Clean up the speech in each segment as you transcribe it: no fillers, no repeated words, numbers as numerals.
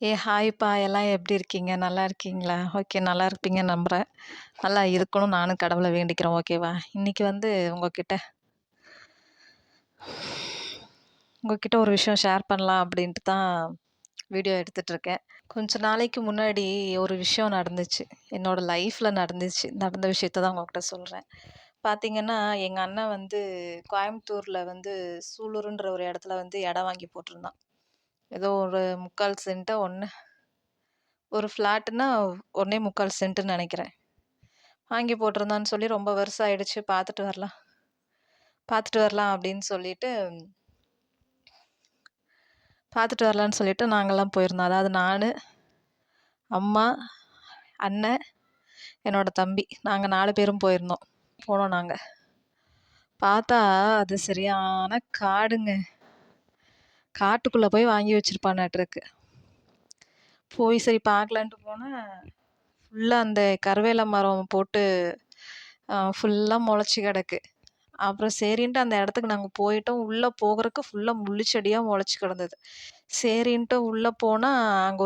ஹாய்ப்பா! எல்லாம் எப்படி இருக்கீங்க? நல்லா இருக்கீங்களா? ஓகே, நல்லா இருப்பீங்கன்னு நம்புறேன். நல்லா இருக்கணும்னு நானும் கடவுள வேண்டிக்கிறேன். ஓகேவா? இன்னைக்கு வந்து உங்ககிட்ட உங்ககிட்ட ஒரு விஷயம் ஷேர் பண்ணலாம் அப்படின்ட்டு தான் வீடியோ எடுத்துட்டுருக்கேன். கொஞ்ச நாளைக்கு முன்னாடி ஒரு விஷயம் நடந்துச்சு. என்னோட லைஃப்ல நடந்துச்சு. நடந்த விஷயத்த தான் உங்ககிட்ட சொல்றேன். பார்த்தீங்கன்னா, எங்க அண்ணன் வந்து கோயம்புத்தூர்ல வந்து சூலூருன்ற ஒரு இடத்துல வந்து இடம் வாங்கி போட்டிருந்தான். ஏதோ ஒரு 3/4 சென்ட்டோ ஒரு ஃப்ளாட்டுன்னா 1 1/4 சென்ட்டுன்னு நெனைக்கிறேன். வாங்கி போட்டிருந்தான்னு சொல்லி ரொம்ப வருஷம் ஆயிடுச்சு. பார்த்துட்டு வரலாம் அப்படின்னு சொல்லிட்டு பார்த்துட்டு வரலான்னு சொல்லிட்டு நாங்கலாம் போயிருந்தோம். அதாவது நானு, அம்மா, அண்ணன், என்னோட தம்பி. நாங்க 4 பேரும் போயிருந்தோம். போனோம் நாங்க. பார்த்தா அது சரியான காடுங்க. காட்டுக்குள்ள போய் வாங்கி வச்சிருப்பானாட்ருக்கு. போய் சரி பார்க்கலான்ட்டு போனா, ஃபுல்லா அந்த கருவேல மரம் போட்டு ஃபுல்லா மொளச்சு கிடக்கு. அப்புறம் சரின்ட்டு அந்த இடத்துக்கு நாங்க போயிட்டோம். உள்ள போகறக்கு ஃபுல்லா முள்ளு செடியா மொளச்சு கிடந்தது. சரின்ட்டு உள்ள போனா, அங்க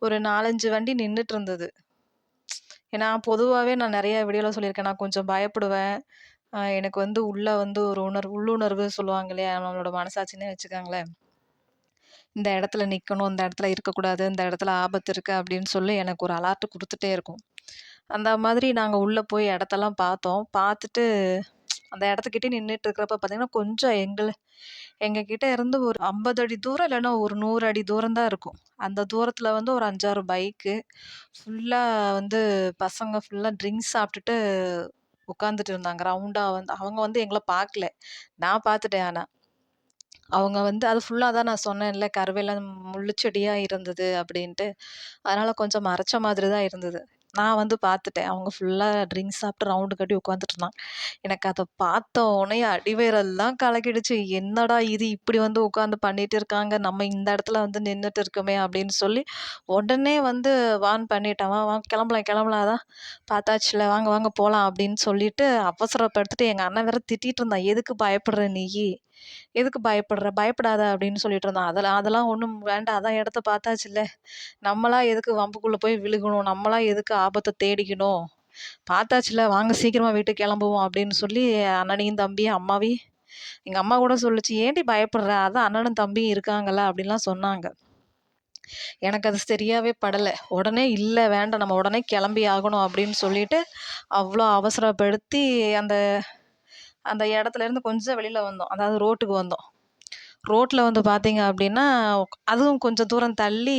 ஒரு 4, 5 வண்டி நின்னுட்டு இருந்தது. ஏன்னா பொதுவாவே நான் நெறைய வீடியோல சொல்லியிருக்கேன். நான் கொஞ்சம் பயப்படுவேன். எனக்கு வந்து உள்ள வந்து ஒரு உள்ளுணர்வு சொல்லுவாங்க இல்லையா? நம்மளோட மனசாட்சின்னே வச்சுக்கோங்களேன். இந்த இடத்துல நிக்கணும், இந்த இடத்துல இருக்கக்கூடாது, இந்த இடத்துல ஆபத்து இருக்கு அப்படின்னு சொல்லி எனக்கு ஒரு அலார்ட் குடுத்துட்டே இருக்கும். அந்த மாதிரி நாங்க உள்ள போய் இடத்தெல்லாம் பார்த்தோம். பார்த்துட்டு அந்த இடத்துக்கிட்டயே நின்னுட்டு இருக்கிறப்ப பார்த்தீங்கன்னா, கொஞ்சம் எங்க கிட்ட இருந்து ஒரு 50 அடி தூரம் இல்லன்னா ஒரு 100 அடி தூரம் தான் இருக்கும். அந்த தூரத்துல வந்து ஒரு 5, 6 பைக்கு ஃபுல்லா வந்து பசங்க ஃபுல்லா ட்ரிங்க்ஸ் சாப்பிட்டுட்டு உட்காந்துட்டு இருந்தாங்க. ரவுண்டா வந்து அவங்க வந்து எங்கள பார்க்கல. நான் பார்த்துட்டேன் ஆனா. அவங்க வந்து அது ஃபுல்லா தான் நான் சொன்னேன்ல, கருவேல முள்ளு செடியா இருந்தது அப்படின்ட்டு. அதனால கொஞ்சம் மறைச்ச மாதிரி தான் இருந்தது. நான் வந்து பார்த்துட்டேன். அவங்க ஃபுல்லா ட்ரிங்க்ஸ் சாப்பிட்டு ரவுண்டு கட்டி உட்காந்துட்டு இருந்தாங்க. எனக்கு அத பார்த்த உடனே அடிவயிறெல்லாம் கலக்கிடுச்சு. என்னடா இது இப்படி வந்து உட்காந்து பண்ணிட்டு இருக்காங்க. நம்ம இந்த இடத்துல வந்து நின்னுட்டு இருக்கோமே அப்படின்னு சொல்லி, உடனே வந்து வார்ன் பண்ணிட்டேன். வா வா கிளம்பலாம் கிளம்பலாம் அதான் பார்த்தாச்சுல வாங்க வாங்க போலாம் அப்படின்னு சொல்லிட்டு அவசரப்படுத்திட்டு எங்க அண்ணன் வேற திட்டிட்டு இருந்தான். எதுக்கு பயப்படுற நீயி? எதுக்கு பயப்படுற? பயப்படாத அப்படின்னு சொல்லிட்டு இருந்தான். அதெல்லாம் அதெல்லாம் ஒண்ணும் வேண்டாம். அதான் இடத்த பார்த்தாச்சுல்ல. நம்மளா எதுக்கு வம்புக்குள்ள போய் விழுகணும்? நம்மளா எதுக்கு ஆபத்த தேடிக்கணும்? பார்த்தாச்சுல்ல, வாங்க சீக்கிரமா வீட்டுக்கு கிளம்புவோம் அப்படின்னு சொல்லி அண்ணனையும், தம்பியும், அம்மாவையும் எங்க அம்மா கூட சொல்லுச்சு, "ஏன்டி பயப்படுற? அதான் அண்ணனும் தம்பியும் இருக்காங்கல்ல" அப்படின்லாம் சொன்னாங்க. எனக்கு அது சரியாவே படல. உடனே இல்ல வேண்டாம் நம்ம உடனே கிளம்பி ஆகணும் அப்படின்னு சொல்லிட்டு, அவ்ளோ அவசரப்படுத்தி அந்த அந்த இடத்துலேருந்து கொஞ்சம் வெளியில வந்தோம். அதாவது ரோட்டுக்கு வந்தோம். ரோட்ல வந்து பார்த்தீங்க அப்படின்னா, அதுவும் கொஞ்சம் தூரம் தள்ளி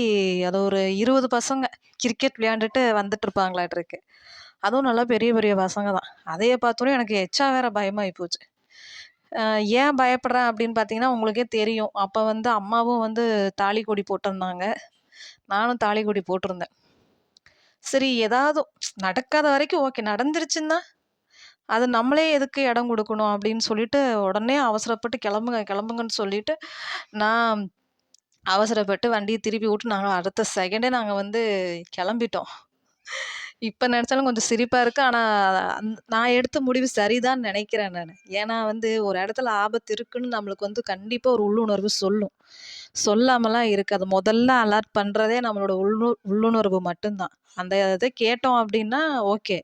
அது ஒரு 20 பசங்க கிரிக்கெட் விளையாண்டுட்டு வந்துட்டு இருப்பாங்களாட்ருக்கு. அதுவும் நல்லா பெரிய பெரிய பசங்க தான். அதைய பார்த்தோனே எனக்கு எச்சா வேற பயமாயி போச்சு. அ ஏன் பயப்படுறேன் அப்படின்னு பார்த்தீங்கன்னா, உங்களுக்கே தெரியும். அப்ப வந்து அம்மாவும் வந்து தாலி கொடி போட்டிருந்தாங்க. நானும் தாலி கொடி போட்டிருந்தேன். சரி ஏதாவது நடக்காத வரைக்கும் ஓகே. நடந்துருச்சுன்னா, அது நம்மளே எதுக்கு இடம் குடுக்கணும் அப்படின்னு சொல்லிட்டு, உடனே அவசரப்பட்டு கிளம்புங்க கிளம்புங்கன்னு சொல்லிட்டு, நான் அவசரப்பட்டு வண்டிய திருப்பி விட்டு நாங்க அடுத்த செகண்டே நாங்க வந்து கிளம்பிட்டோம். இப்ப நெனச்சாலும் கொஞ்சம் சிரிப்பா இருக்கு. ஆனா, நான் எடுத்த முடிவு சரிதான்னு நெனைக்கிறேன் நானு. ஏன்னா வந்து ஒரு இடத்துல ஆபத்து இருக்குன்னு நம்மளுக்கு வந்து கண்டிப்பா ஒரு உள்ளுணர்வு சொல்லும். சொல்லாமலாம் இருக்காது. முதல்ல அலர்ட் பண்றதே நம்மளோட உள்ளுணர்வு மட்டும் தான். அந்த இத கேட்டோம் அப்டின்னா ஓகே.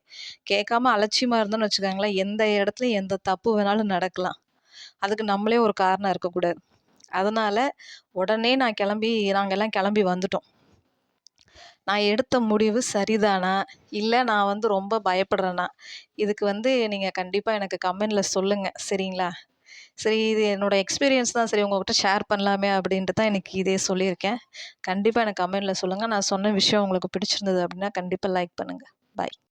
கேட்காம அலட்சியமா இருந்தோம்னு வச்சுக்கோங்களேன், எந்த இடத்துலயும் எந்த தப்பு வேணாலும் நடக்கலாம். அதுக்கு நம்மளே ஒரு காரணம் இருக்கக்கூடாது. அதனால உடனே நாங்க எல்லாம் கிளம்பி வந்துட்டோம். நான் எடுத்த முடிவு சரிதானா? இல்ல நான் வந்து ரொம்ப பயப்படுறேனா? இதுக்கு வந்து நீங்க கண்டிப்பா எனக்கு கமெண்ட்ல சொல்லுங்க. சரிங்களா? சரி இது என்னோட எக்ஸ்பீரியன்ஸ் தான் சரி உங்ககிட்ட ஷேர் பண்ணலாமே அப்படின்ட்டு தான் இன்னைக்கு இதே சொல்லியிருக்கேன். கண்டிப்பா எனக்கு கமெண்ட்ல சொல்லுங்க. நான் சொன்ன விஷயம் உங்களுக்கு பிடிச்சிருந்தது அப்படின்னா கண்டிப்பா லைக் பண்ணுங்க. பாய்.